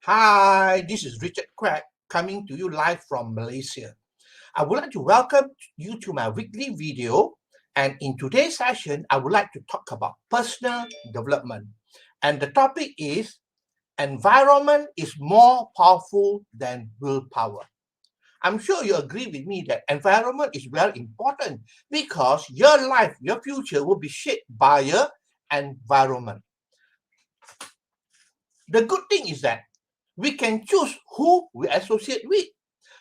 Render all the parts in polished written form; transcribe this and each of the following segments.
Hi, this is Richard Craig coming to you live from Malaysia. I would like to welcome you to my weekly video. And in today's session, I would like to talk about personal development. And the topic is environment is more powerful than willpower. I'm sure you agree with me that environment is very important because your life, your future will be shaped by your environment. The good thing is that we can choose who we associate with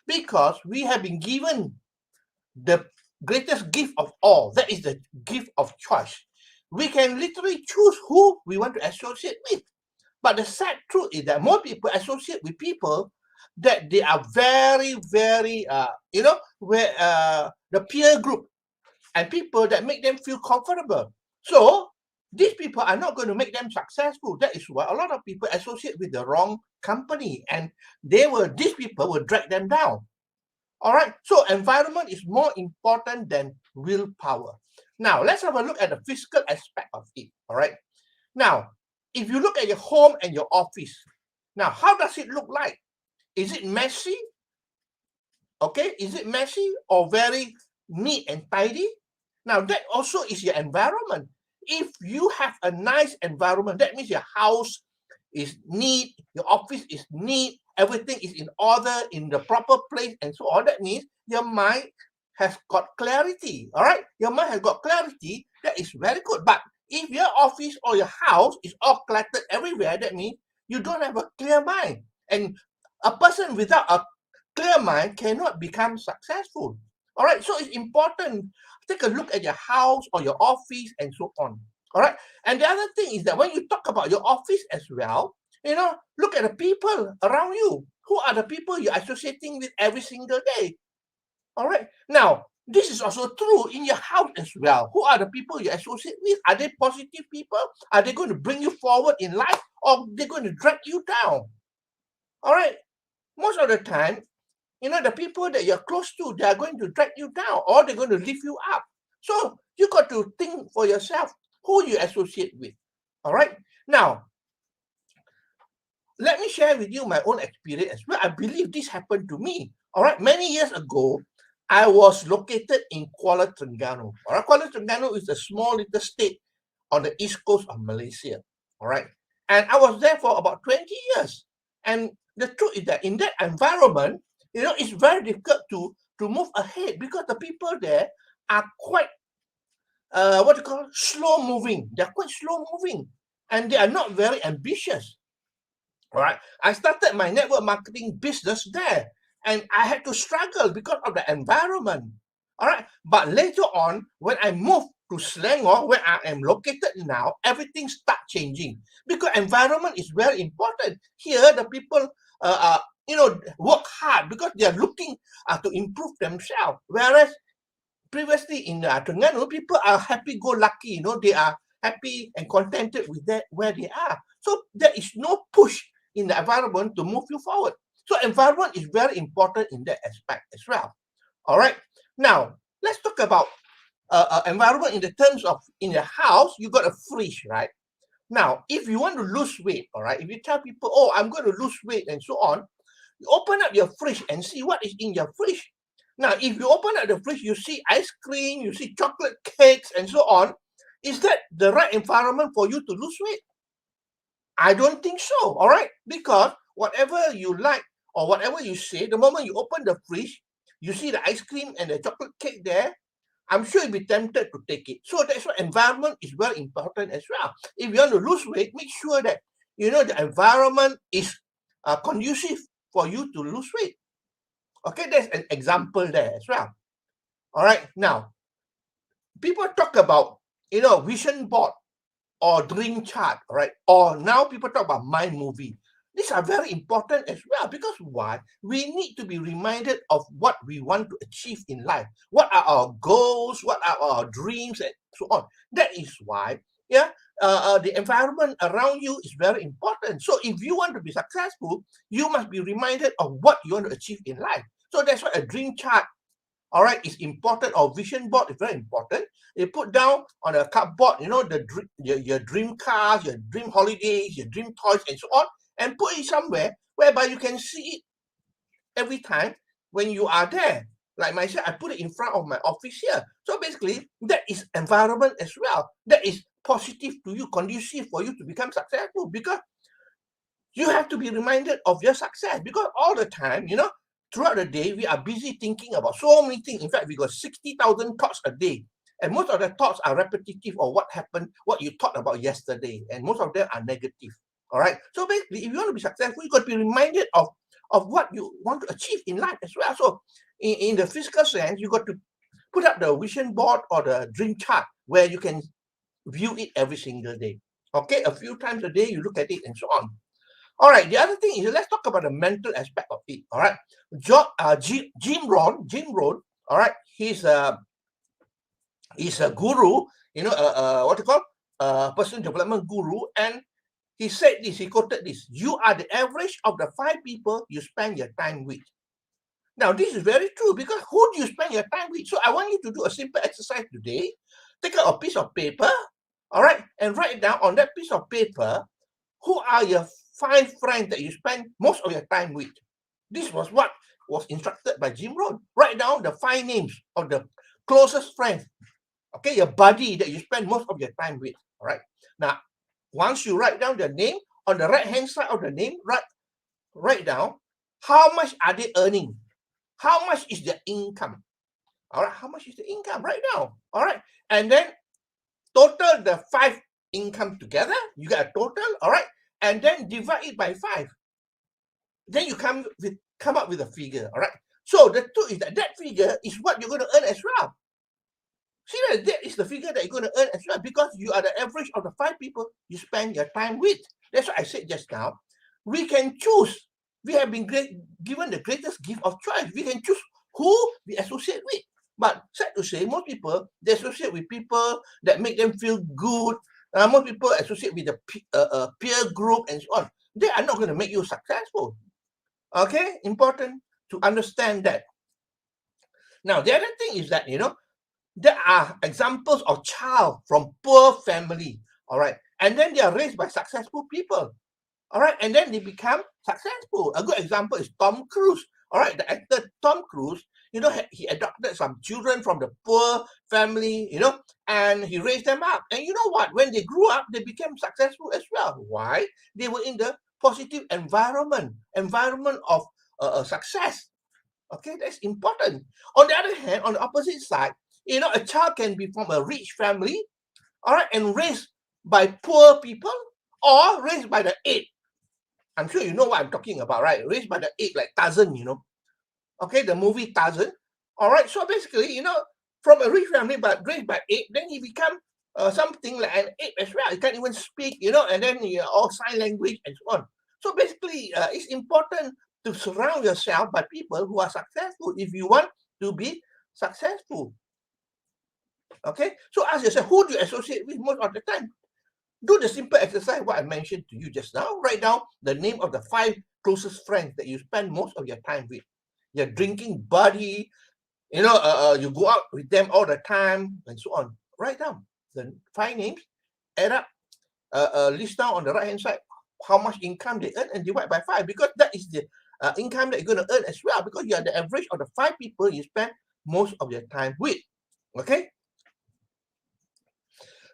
because we have been given the greatest gift of all. That is the gift of choice. We can literally choose who we want to associate with. But the sad truth is that more people associate with people that they are very, where the peer group and people that make them feel comfortable. So these people are not going to make them successful. That is why a lot of people associate with the wrong company, and these people will drag them down. All right. So environment is more important than willpower. Now let's have a look at the physical aspect of it. All right. Now, if you look at your home and your office, now how does it look like? Is it messy? Okay, is it messy or very neat and tidy? Now that also is your environment. If you have a nice environment, that means your house is neat, your office is neat, everything is in order, in the proper place, and so on. That means your mind has got clarity. All right, your mind has got clarity. That is very good. But if your office or your house is all cluttered everywhere, that means you don't have a clear mind. And a person without a clear mind cannot become successful. All right, so it's important. Take a look at your house or your office and so on. All right, and the other thing is that when you talk about your office as well, look at the people around you. Who are the people you're associating with every single day? All right, now this is also true in your house as well. Who are the people you associate with? Are they positive people? Are they going to bring you forward in life, or they're going to drag you down? All right, most of the time, the people that you're close to, they are going to drag you down or they're going to lift you up. So you got to think for yourself who you associate with. All right. Now, let me share with you my own experience as well. I believe this happened to me. All right. Many years ago, I was located in Kuala Terengganu. All right. Kuala Terengganu is a small little state on the east coast of Malaysia. All right. And I was there for about 20 years. And the truth is that in that environment, it's very difficult to move ahead because the people there are quite slow moving. They're quite slow moving, and they are not very ambitious. All right, I started my network marketing business there, and I had to struggle because of the environment. All right, but later on, when I moved to Selangor, where I am located now, everything start changing because environment is very important. Here, the people work hard because they are looking to improve themselves. Whereas previously in Terengganu, people are happy-go-lucky. They are happy and contented with that where they are. So there is no push in the environment to move you forward. So environment is very important in that aspect as well. All right. Now let's talk about environment in the terms of in your house. You got a fridge, right? Now, if you want to lose weight, all right, if you tell people, oh, I'm going to lose weight and so on, you open up your fridge and see what is in your fridge. Now, if you open up the fridge, you see ice cream, you see chocolate cakes and so on. Is that the right environment for you to lose weight? I don't think so, all right? Because whatever you like or whatever you say, the moment you open the fridge, you see the ice cream and the chocolate cake there, I'm sure you'll be tempted to take it. So that's why environment is very important as well. If you want to lose weight, make sure that, the environment is conducive for you to lose weight. Okay, there's an example there as well. All right, now, people talk about, vision board or dream chart, right? Or now people talk about mind movie. These are very important as well because why? We need to be reminded of what we want to achieve in life. What are our goals? What are our dreams and so on? That is why, the environment around you is very important. So if you want to be successful, you must be reminded of what you want to achieve in life. So that's why a dream chart, all right, is important, or vision board is very important. You put down on a cardboard, your dream cars, your dream holidays, your dream toys, and so on. and put it somewhere whereby you can see it every time when you are there. Like myself, I put it in front of my office here. So basically, that is environment as well. That is positive to you, conducive for you to become successful, because you have to be reminded of your success, because all the time, throughout the day, we are busy thinking about so many things. In fact, we got 60,000 thoughts a day. And most of the thoughts are repetitive or what happened, what you thought about yesterday. And most of them are negative. All right. So basically, if you want to be successful, you got to be reminded of what you want to achieve in life as well. So in the physical sense, you got to put up the vision board or the dream chart where you can view it every single day. Okay. A few times a day, you look at it and so on. All right, the other thing is, let's talk about the mental aspect of it. All right, Jim Rohn, all right, he's a guru, what you call personal development guru, and he said this, he quoted this: "You are the average of the 5 people you spend your time with." Now, this is very true, because who do you spend your time with? So I want you to do a simple exercise today. Take out a piece of paper, all right, and write down on that piece of paper, who are your 5 friends that you spend most of your time with. This was what was instructed by Jim Rohn. Write down the 5 names of the closest friends, okay, your buddy that you spend most of your time with. All right. Now, once you write down the name, on the right-hand side of the name, write down how much are they earning, how much is their income. All right, how much is the income? Write down. All right, and then total the 5 income together. You get a total. All right. And then divide it by 5. Then you come up with a figure, all right? So the truth is that figure is what you're going to earn as well. See, that is the figure that you're going to earn as well, because you are the average of the 5 people you spend your time with. That's what I said just now. We can choose. We have been given the greatest gift of choice. We can choose who we associate with. But sad to say, most people, they associate with people that make them feel good. Most people associate with the peer group and so on. They are not going to make you successful. Okay? Important to understand that. Now, the other thing is that, there are examples of child from poor family, all right? And then they are raised by successful people, all right? And then they become successful. A good example is Tom Cruise, all right? The actor Tom Cruise, he adopted some children from the poor family, and he raised them up. And you know what? When they grew up, they became successful as well. Why? They were in the positive environment of success. Okay, that's important. On the other hand, on the opposite side, a child can be from a rich family, all right, and raised by poor people, or raised by the 8. I'm sure you know what I'm talking about, right? Raised by the 8, like Tarzan, Okay, the movie Tarzan. All right, so basically, from a rich family, but raised by 8, then he become something like an 8 as well. He can't even speak, and then all sign language and so on. So basically, it's important to surround yourself by people who are successful if you want to be successful. Okay, so ask yourself, who do you associate with most of the time? Do the simple exercise what I mentioned to you just now. Write down the name of the 5 closest friends that you spend most of your time with. Your drinking buddy, you go out with them all the time and so on. Write down the 5 names, add up, list down on the right hand side how much income they earn and divide by 5, because that is the income that you're going to earn as well, because you are the average of the 5 people you spend most of your time with. Okay.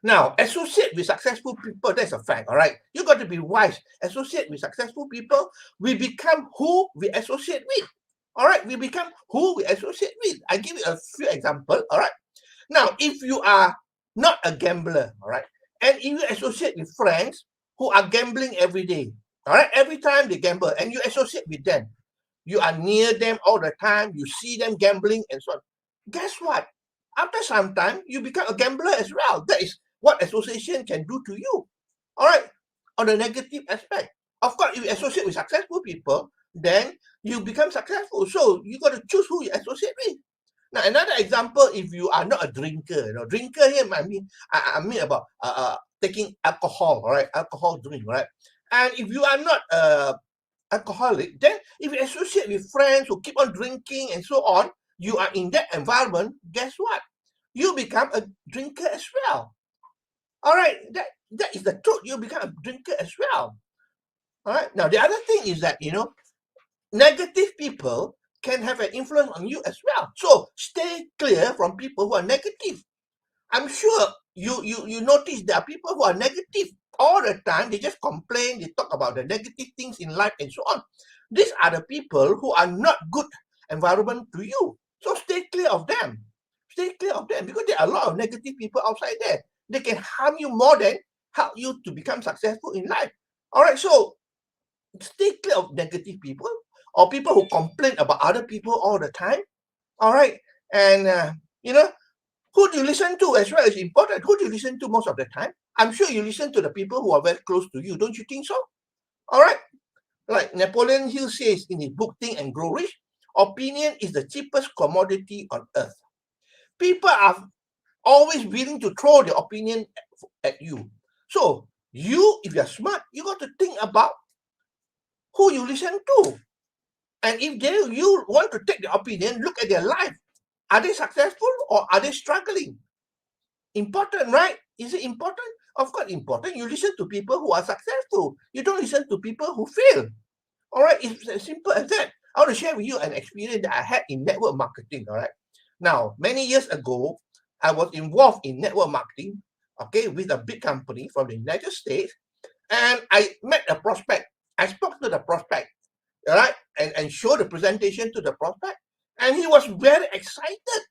Now, associate with successful people, that's a fact, all right? You got to be wise. Associate with successful people. We become who we associate with. All right, we become who we associate with. I give you a few examples, all right? Now, if you are not a gambler, all right, and if you associate with friends who are gambling every day, all right, every time they gamble, and you associate with them, you are near them all the time, you see them gambling and so on. Guess what? After some time, you become a gambler as well. That is what association can do to you. All right, on the negative aspect. Of course, if you associate with successful people, then you become successful. So you got to choose who you associate with. Now, another example, if you are not a drinker, drinker here, I mean about taking alcohol, all right, alcohol drink, right? And if you are not alcoholic, then if you associate with friends who keep on drinking and so on, you are in that environment, guess what? You become a drinker as well. All right, that is the truth. You become a drinker as well. All right. Now, the other thing is that, negative people can have an influence on you as well. So stay clear from people who are negative. I'm sure you notice there are people who are negative all the time. They just complain, they talk about the negative things in life and so on. These are the people who are not good environment to you. So stay clear of them. Stay clear of them because there are a lot of negative people outside there. They can harm you more than help you to become successful in life. All right, so stay clear of negative people or people who complain about other people all the time. All right, and who do you listen to as well is important. Who do you listen to most of the time? I'm sure you listen to the people who are very close to you. Don't you think so? All right. Like Napoleon Hill says in his book Think and Grow Rich, opinion is the cheapest commodity on earth. People are always willing to throw their opinion at you. So if you're smart, you got to think about who you listen to. And if you want to take their opinion, look at their life. Are they successful or are they struggling? Important, right? Is it important? Of course, important. You listen to people who are successful. You don't listen to people who fail. All right, it's as simple as that. I want to share with you an experience that I had in network marketing. All right. Now, many years ago, I was involved in network marketing, okay, with a big company from the United States, and I met a prospect. I spoke to the prospect, all right, and showed the presentation to the prospect, and he was very excited.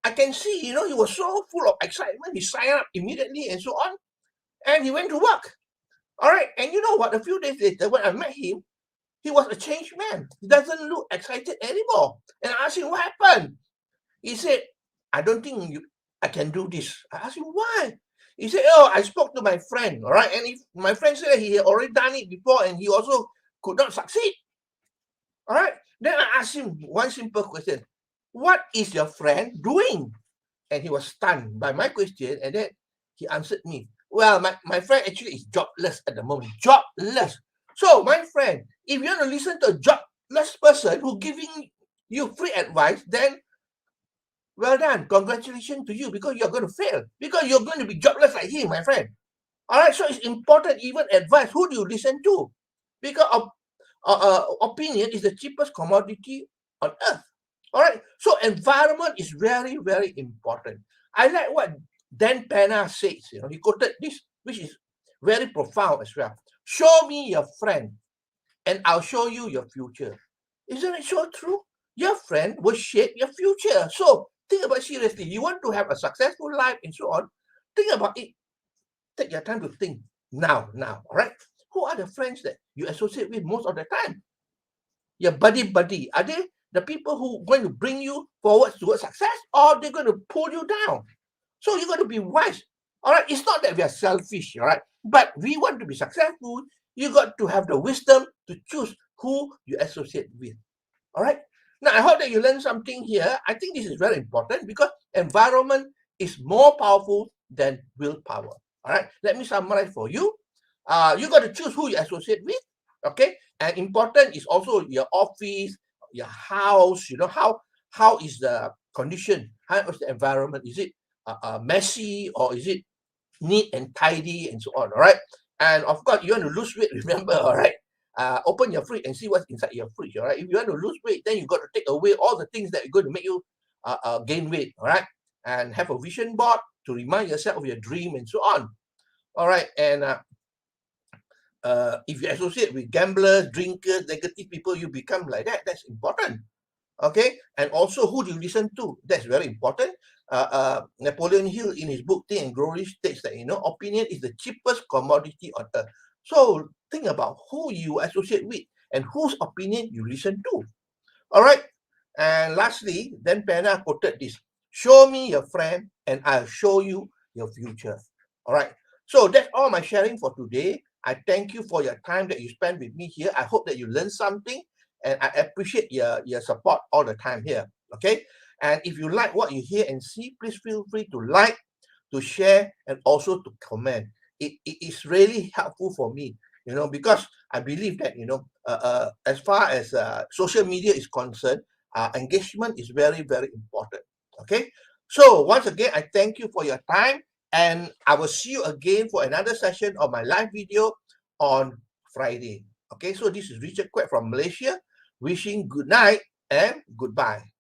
I can see, he was so full of excitement. He signed up immediately and so on, and he went to work. All right, and you know what? A few days later, when I met him, he was a changed man. He doesn't look excited anymore. And I asked him, what happened? He said, I don't think I can do this. I asked him, why? He said, oh, I spoke to my friend, all right? And my friend said he had already done it before and he also could not succeed. All right? Then I asked him one simple question. What is your friend doing? And he was stunned by my question. And then he answered me, well, my friend actually is jobless at the moment. Jobless. So, my friend, if you want to listen to a jobless person who giving you free advice, then well done. Congratulations to you because you're going to fail. Because you're going to be jobless like him, my friend. All right, so it's important, even advice. Who do you listen to? Because opinion is the cheapest commodity on earth. All right, so environment is very, very important. I like what Dan Penna says. He quoted this, which is very profound as well. Show me your friend, and I'll show you your future. Isn't it so true? Your friend will shape your future. So think about seriously. You want to have a successful life and so on. Think about it. Take your time to think now. All right. Who are the friends that you associate with most of the time? Your buddy. Are they the people who are going to bring you forward towards success, or they're going to pull you down? So you got to be wise. All right. It's not that we are selfish. All right. But we want to be successful. You got to have the wisdom to choose who you associate with. All right. Now, I hope that you learned something here. I think this is very important because environment is more powerful than willpower. All right. Let me summarize for you. You got to choose who you associate with. Okay. And important is also your office, your house. How is the condition? How is the environment? Is it messy or is it neat and tidy and so on? All right. And of course, you want to lose weight. Remember, all right. Open your fridge and see what's inside your fridge. All right. If you want to lose weight, then you got to take away all the things that are going to make you gain weight. All right. And have a vision board to remind yourself of your dream and so on. All right. And if you associate with gamblers, drinkers, negative people, you become like that. That's important. Okay. And also, who do you listen to? That's very important. Napoleon Hill in his book Think and Grow Rich states that opinion is the cheapest commodity on earth. So think about who you associate with and whose opinion you listen to. All right. And lastly, then Penna quoted this: "Show me your friend, and I'll show you your future." All right. So that's all my sharing for today. I thank you for your time that you spent with me here. I hope that you learned something, and I appreciate your support all the time here. Okay. And if you like what you hear and see, please feel free to like, to share, and also to comment. It is really helpful for me, because I believe that, as far as social media is concerned, engagement is very, very important. Okay. So once again, I thank you for your time, and I will see you again for another session of my live video on Friday. Okay, so this is Richard Quek from Malaysia, wishing good night and goodbye.